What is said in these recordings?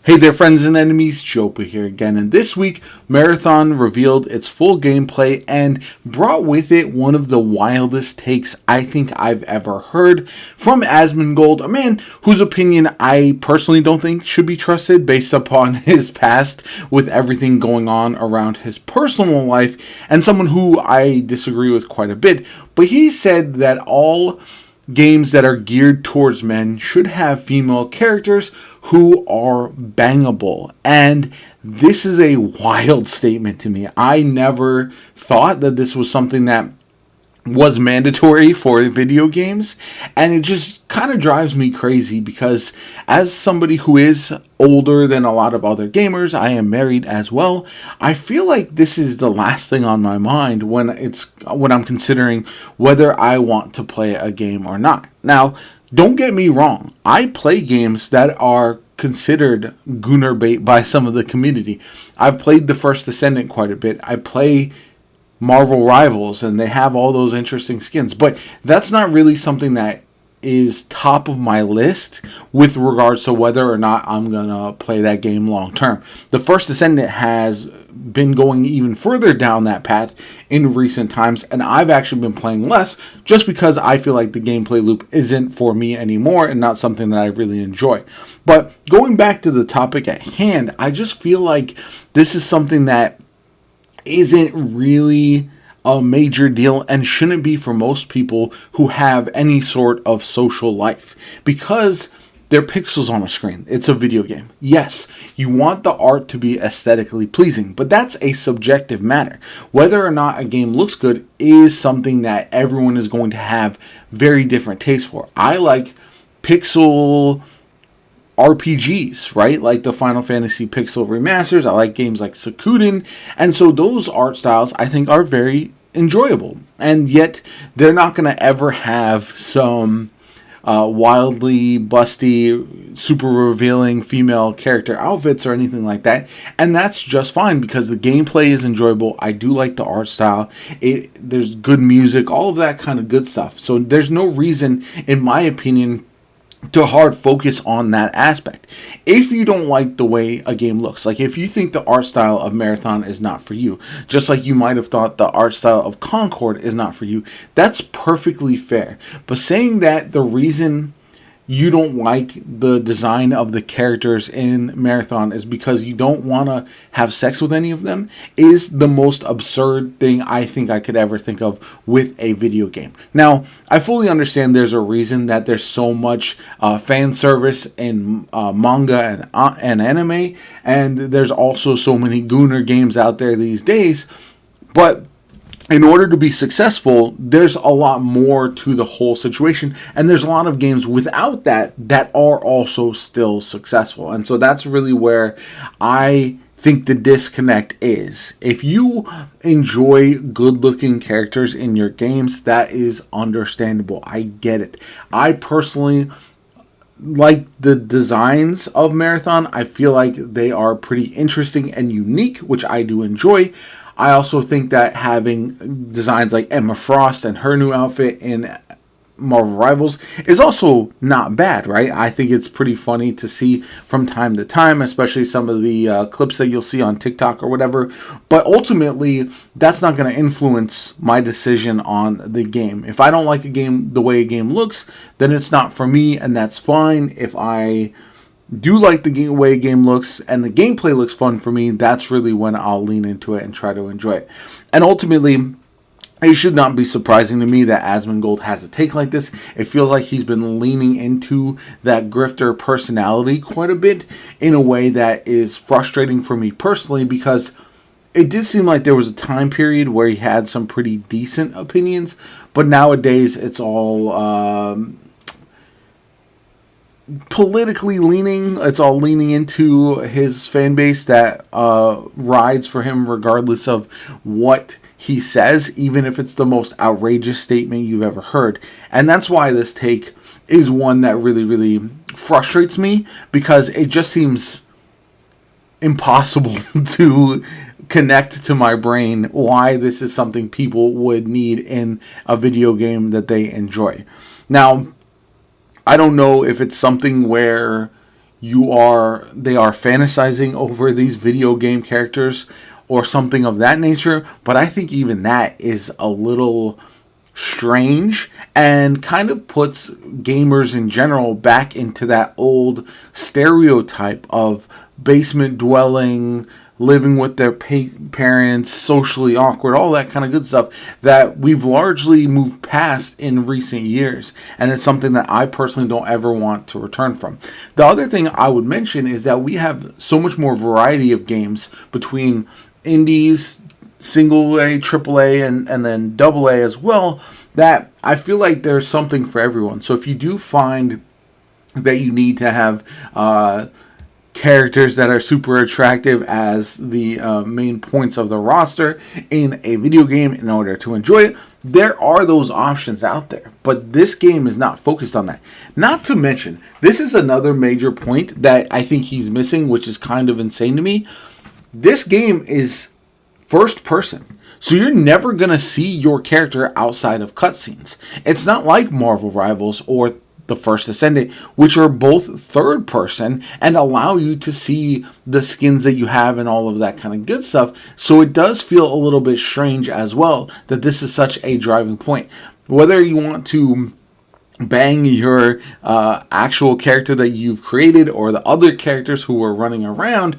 Hey there, friends and enemies, Jopa here again, and this week, Marathon revealed its full gameplay and brought with it one of the wildest takes I think I've ever heard from Asmongold, a man whose opinion I personally don't think should be trusted based upon his past with everything going on around his personal life, and someone who I disagree with quite a bit. But he said that all games that are geared towards men should have female characters who are bangable. And this is a wild statement to me. I never thought that this was something that was mandatory for video games, and it just kind of drives me crazy because as somebody who is older than a lot of other gamers, I am married as well. I feel like this is the last thing on my mind when I'm considering whether I want to play a game or not. Now, don't get me wrong, I play games that are considered gooner bait by some of the community. I've played The First Descendant quite a bit. I play Marvel Rivals, and they have all those interesting skins. But that's not really something that is top of my list with regards to whether or not I'm going to play that game long term. The First Descendant has been going even further down that path in recent times, and I've actually been playing less just because I feel like the gameplay loop isn't for me anymore and not something that I really enjoy. But going back to the topic at hand, I just feel like this is something that isn't really a major deal and shouldn't be for most people who have any sort of social life, because they're pixels on a screen. It's a video game. Yes, you want the art to be aesthetically pleasing, but that's a subjective matter. Whether or not a game looks good is something that everyone is going to have very different tastes for. I like pixel RPGs, right? Like the Final Fantasy Pixel Remasters. I like games like Suikoden. And so those art styles, I think, are very enjoyable. And yet, they're not going to ever have some wildly busty, super revealing female character outfits or anything like that. And that's just fine because the gameplay is enjoyable. I do like the art style. There's good music, all of that kind of good stuff. So there's no reason, in my opinion, to hard focus on that aspect. If you don't like the way a game looks, like if you think the art style of Marathon is not for you, just like you might have thought the art style of Concord is not for you, that's perfectly fair. But saying that the reason you don't like the design of the characters in Marathon is because you don't want to have sex with any of them is the most absurd thing I think I could ever think of with a video game. Now, I fully understand there's a reason that there's so much fan service in manga and anime, and there's also so many gooner games out there these days, but in order to be successful, there's a lot more to the whole situation, and there's a lot of games without that are also still successful. And so that's really where I think the disconnect is. If you enjoy good-looking characters in your games, that is understandable. I get it. I personally like the designs of Marathon. I feel like they are pretty interesting and unique, which I do enjoy. I also think that having designs like Emma Frost and her new outfit in Marvel Rivals is also not bad, right? I think it's pretty funny to see from time to time, especially some of the clips that you'll see on TikTok or whatever. But ultimately, that's not going to influence my decision on the game. If I don't like a game, the way a game looks, then it's not for me, and that's fine. If I do like the way a game looks and the gameplay looks fun for me, that's really when I'll lean into it and try to enjoy it. And ultimately, it should not be surprising to me that Asmongold has a take like this. It feels like he's been leaning into that grifter personality quite a bit in a way that is frustrating for me personally, because it did seem like there was a time period where he had some pretty decent opinions, but nowadays it's all politically leaning. It's all leaning into his fan base that rides for him regardless of what he says, even if it's the most outrageous statement you've ever heard. And that's why this take is one that really, really frustrates me, because it just seems impossible to connect to my brain why this is something people would need in a video game that they enjoy. Now, I don't know if it's something where they are fantasizing over these video game characters or something of that nature. But I think even that is a little strange and kind of puts gamers in general back into that old stereotype of basement dwelling, living with their parents, socially awkward, all that kind of good stuff that we've largely moved past in recent years. And it's something that I personally don't ever want to return from. The other thing I would mention is that we have so much more variety of games between indies, single A, triple A, and then double A as well, that I feel like there's something for everyone. So if you do find that you need to have characters that are super attractive as the main points of the roster in a video game in order to enjoy it, there are those options out there. But this game is not focused on that. Not to mention, this is another major point that I think he's missing, which is kind of insane to me. This game is first person. So you're never going to see your character outside of cutscenes. It's not like Marvel Rivals or The First Ascendant, which are both third person and allow you to see the skins that you have and all of that kind of good stuff. So it does feel a little bit strange as well that this is such a driving point. Whether you want to bang your actual character that you've created or the other characters who are running around,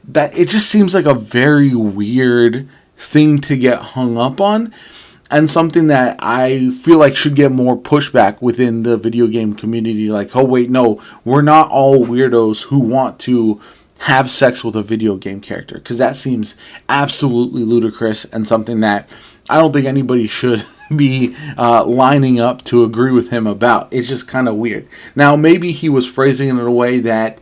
that it just seems like a very weird thing to get hung up on, and something that I feel like should get more pushback within the video game community. Like, oh wait, no, we're not all weirdos who want to have sex with a video game character, because that seems absolutely ludicrous and something that I don't think anybody should be lining up to agree with him about. It's just kind of weird. Now, maybe he was phrasing it in a way that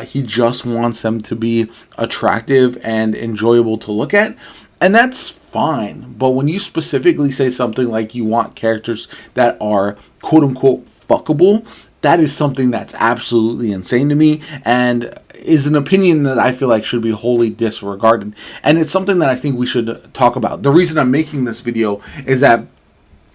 he just wants them to be attractive and enjoyable to look at, and that's fine. But when you specifically say something like you want characters that are quote-unquote fuckable, that is something that's absolutely insane to me, and is an opinion that I feel like should be wholly disregarded. And it's something that I think we should talk about. The reason I'm making this video is that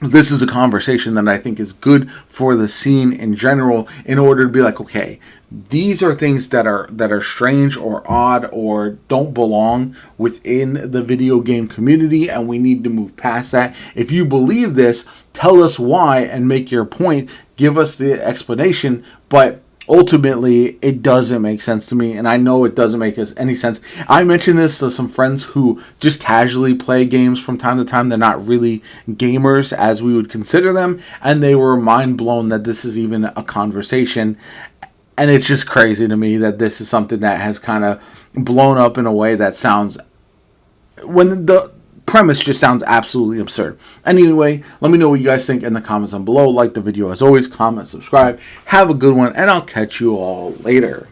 this is a conversation that I think is good for the scene in general, in order to be like, okay, these are things that are strange or odd or don't belong within the video game community, and we need to move past that. If you believe this, tell us why and make your point. Give us the explanation, but ultimately, it doesn't make sense to me, and I know it doesn't make any sense. I mentioned this to some friends who just casually play games from time to time. They're not really gamers as we would consider them, and they were mind blown that this is even a conversation. And it's just crazy to me that this is something that has kind of blown up in a way that sounds, when the premise just sounds absolutely absurd. Anyway, let me know what you guys think in the comments down below. Like the video as always, comment, subscribe. Have a good one, and I'll catch you all later.